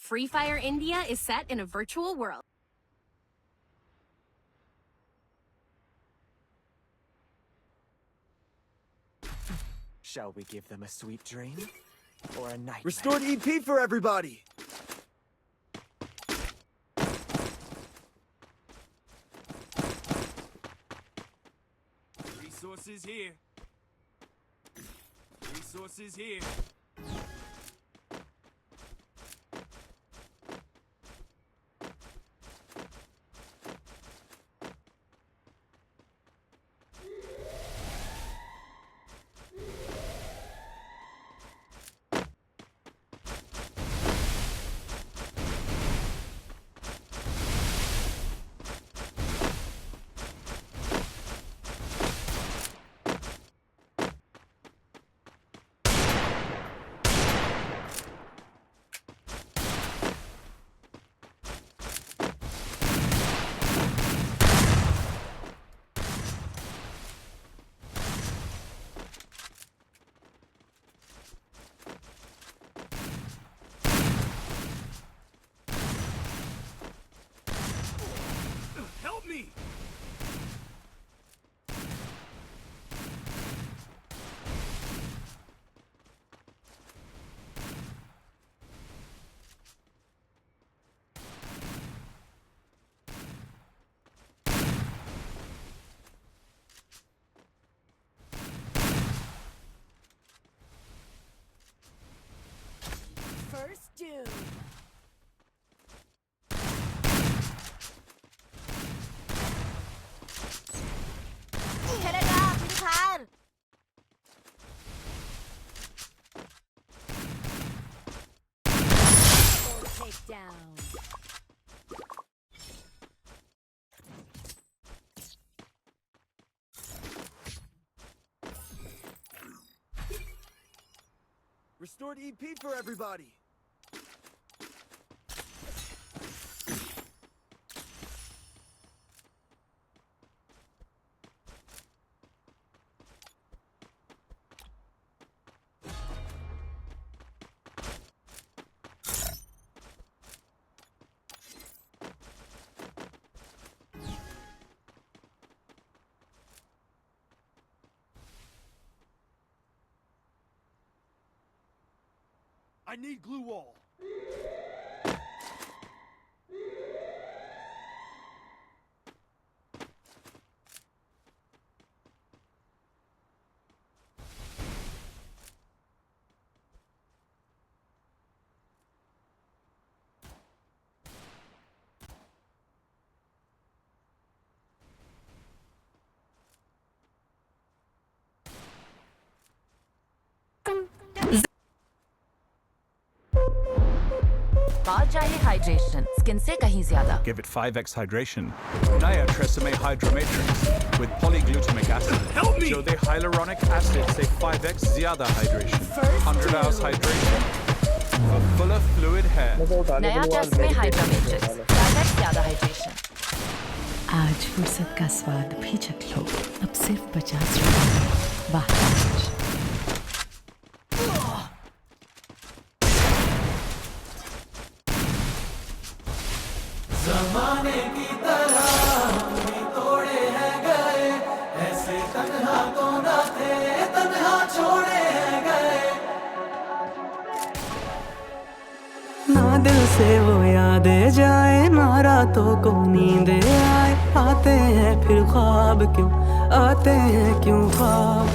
Free Fire India is set in a virtual world. Shall we give them a sweet dream or a nightmare? Restored EP for everybody! Resources here. Resources here. Help me! First doom. Canada, Philippines. Takedown. Restored EP for everybody! I need glue wall. बाल चाहिए hydration skin से कहीं ज्यादा Give it 5x hydration. Naya Tresemme Hydra Matrix with polyglutamic acid. Help me! So the hyaluronic acid say 5x zyada hydration. 100 hours hydration for fuller fluid hair. नया test में hydra matrix 5x ज्यादा hydration आज फुर्सत का स्वाद भी चख लो अब सिर्फ 50 रुपए वाह ज़माने की तरह भी तोड़े हैं गए ऐसे तन्हा तो ना थे तन्हा छोड़े हैं गए ना दिल से वो यादें जाए ना रातों को नींद आए आते हैं फिर ख्वाब क्यों आते हैं क्यों ख्वाब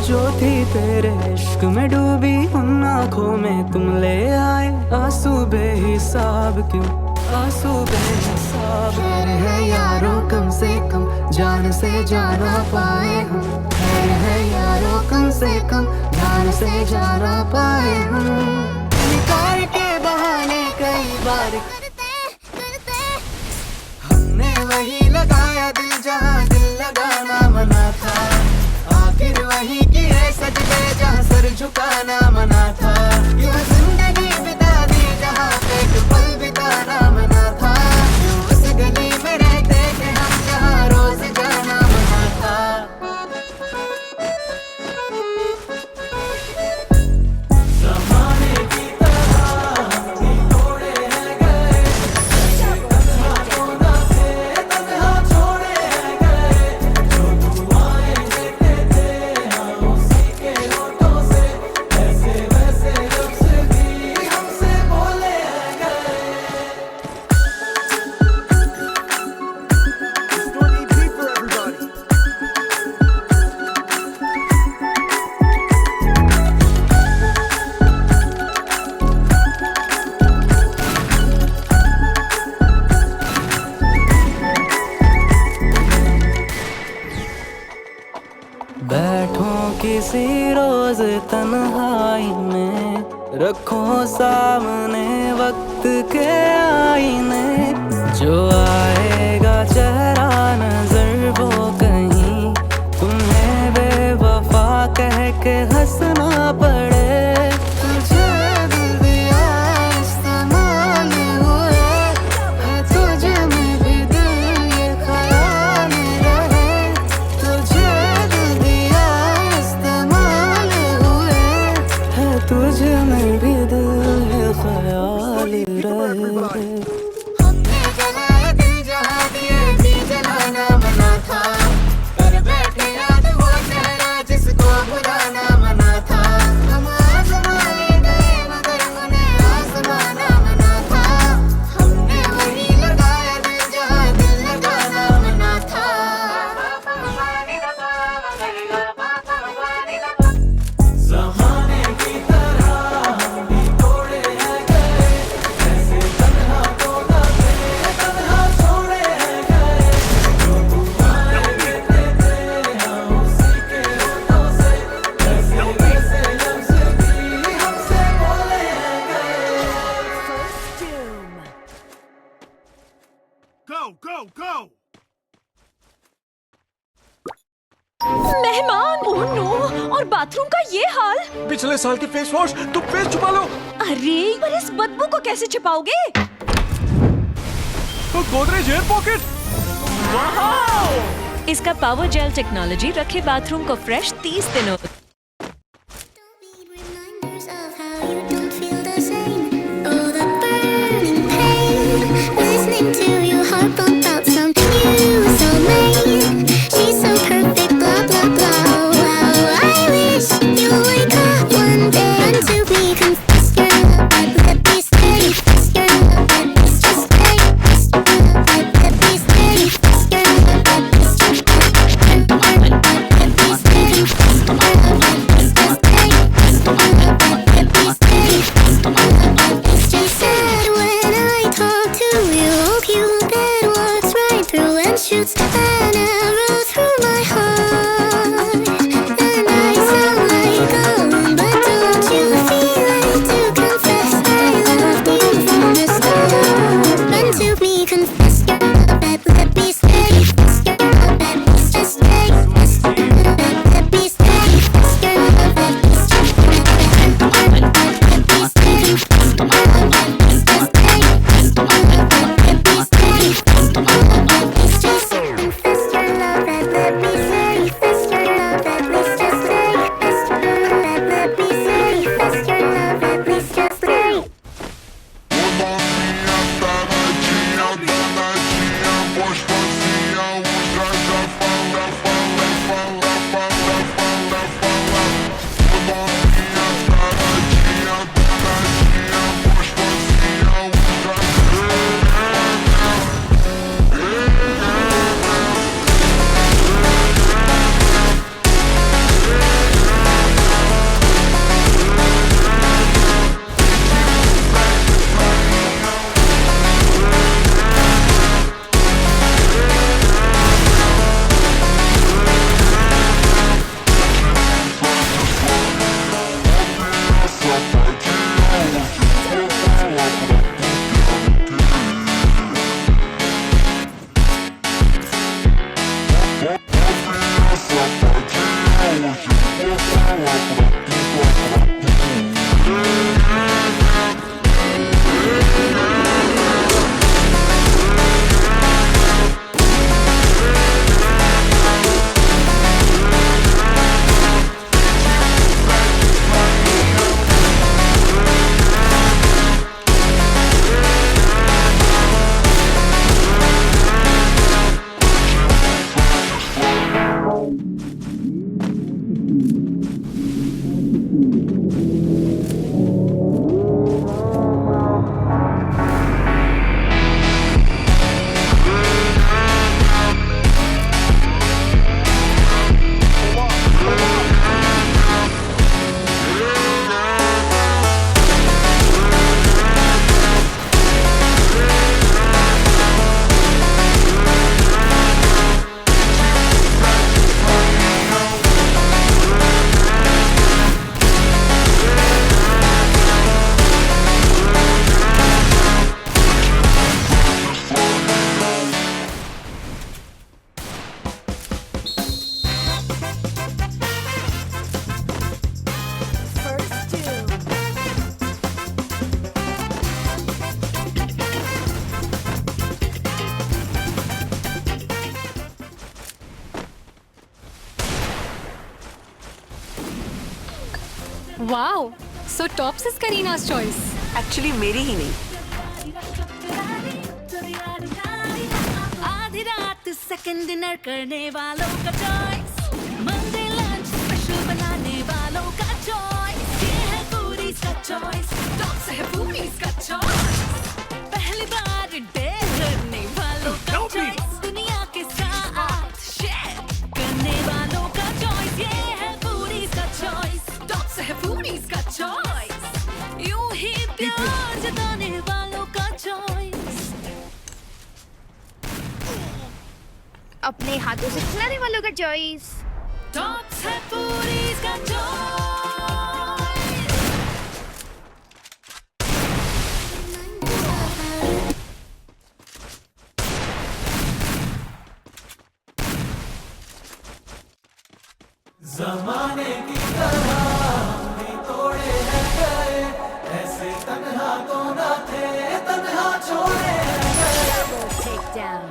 जो थी तेरे इश्क में डूबी उन आँखों में तुम ले आए आंसू बेहिसाब क्यों आंसू बेहिसाब है यारों कम से कम जान से जाना पाए हम है यारों कम से कम जान से जाना पाए हम निकाल के बहाने कई बार हमने वही लगाया दिल जहाँ दिल लगाना मना था आखिर वही किए सजदे जहाँ सर झुकाना मना था यूं जिंदगी बिता दी जहाँ पे एक पल बिताना मना था उस गली में रहते थे हम जहाँ रोज जाना मना था ज़माने की तरह भी तोड़े हैं किसी रोज तन्हाई में रखो सामने वक्त के आईने, जो आएगा चेहरा नजर वो कहीं तुम्हें बेवफा कह के हंसना पड़े। तुझे दिल दिया इस्तेमाल हुए है, तुझे में भी दिल ये ख्याल रहे। तुझे दिल दिया इस्तेमाल हुए है, तुझे में भी दिल ये ख्याल रहे। हमने जलाए दिल जला दिए, जी जलाना मना था। कर बैठे याद वो चेहरा जिसको बुलाना मना था। हम आजमाने गए मगर उन्हें आजमाना मना था। हमने वही लगाया दिल जहाँ दिल लगाना मना था। ज़माने की तरह हम भी तोड़े हैं गए, ऐसे तन्हा तो न थे, तन्हा छोड़े हैं गए। जो दुआएं देते थे हम उसी के होठों से, ऐसे वैसे लफ्ज़ भी हमसे बोले हैं गए। Go, go, go! मेहमान, ओह नो, और बाथरूम का ये हाल। पिछले साल के फेस वॉश तुम फेस छुपा लो। अरे पर इस बदबू को कैसे छिपाओगे? तो गोदरेज एयर पॉकेट। इसका पावर जेल टेक्नोलॉजी रखे बाथरूम को फ्रेश 30 दिनों। Reminders of how you don't feel the same. Oh, the burning pain. Listening to you harp about something you so made. She's so perfect, blah blah blah. How I wish you wake up one day and to be confessed. Your love, let me stay. Your love, it's just stay. Your love, let me stay. Your love, it's just stay. Your love, let me stay. Wow. So tops is Karina's choice. Actually मेरी ही नहीं। आधी रात second dinner करने वालों का choice, Monday lunch special बनाने वालों का चॉइस, ये है फूडीज का चॉइस, टॉप्स है फूडीज का चॉइस, पहली बार डेट करने वालों का चॉइस, दुनिया के साथ शेयर करने वालों का चॉइस, ये है फूडीज का चॉइस, टॉप्स है फूडीज का चॉइस, यूं ही प्यार जताने वालों का चॉइस। अपने हाथों से खिलाने वालों का चॉइस। टॉप्स है फूडीज का चॉइस। ज़माने की तरह नहीं तोड़े हैं गए, ऐसे तन्हा तो ना थे, तन्हा छोड़े हैं गए। Double takedown.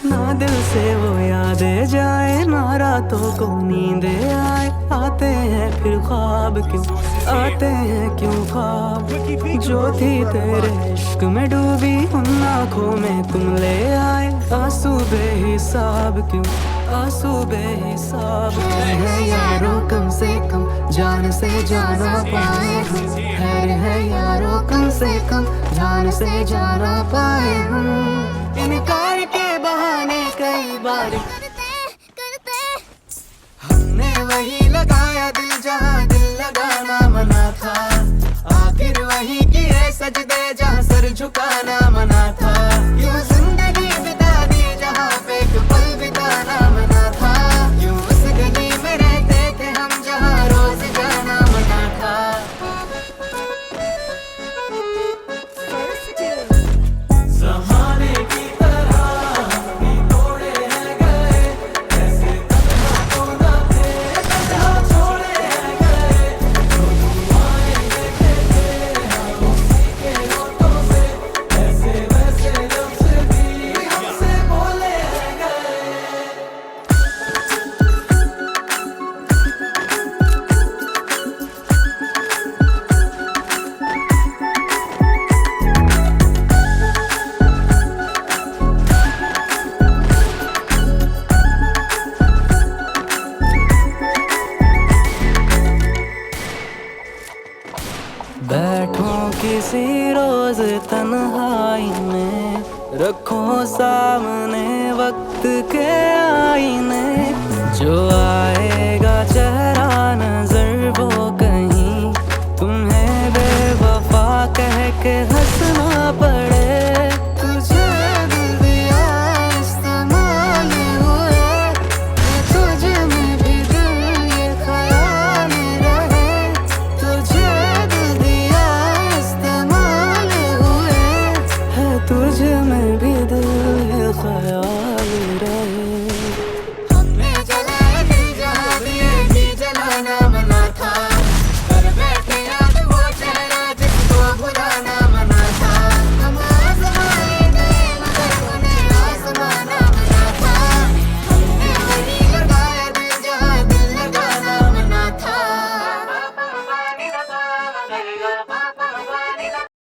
ना दिल से वो यादें जाए, ना रातों को नींदे आए, आते हैं फिर ख्वाब क्यों, आते हैं क्यों ख्वाब, जो थी तेरे इश्क में डूबी उन आँखों में तुम ले आए, आंसू बेहिसाब क्यों, आंसू बेहिसाब है यारों, कम से कम जान से जाना पाए हम, है यारों कम से कम जान से जाना पाए हम, इनकार के बहाने कई बार हमने वही लगाया दिल जहाँ दिल लगाना मना था, आखिर वही किए सजदे जहाँ सर झुकाना मना था, यूं जिंदगी बिता दी जहाँ पे एक पल बिताना मना था, यूं उस गली में रहते थे हम जहाँ रोज जाना मना था। ज़माने की तरह नहीं तोड़े हैं गए, ऐसे तन्हा तो ना थे, तन्हा छोड़े हैं गए, जो दुआएं देते थे हम उसी के होठों से, ऐसे वैसे लफ्ज़ भी हमसे बोले हैं गए। बैठो किसी रोज तन्हाई में, रखो सामने वक्त के आईने, जो आएगा चेहरा नजर वो कहीं तुम्हें बेवफा कह के हंसना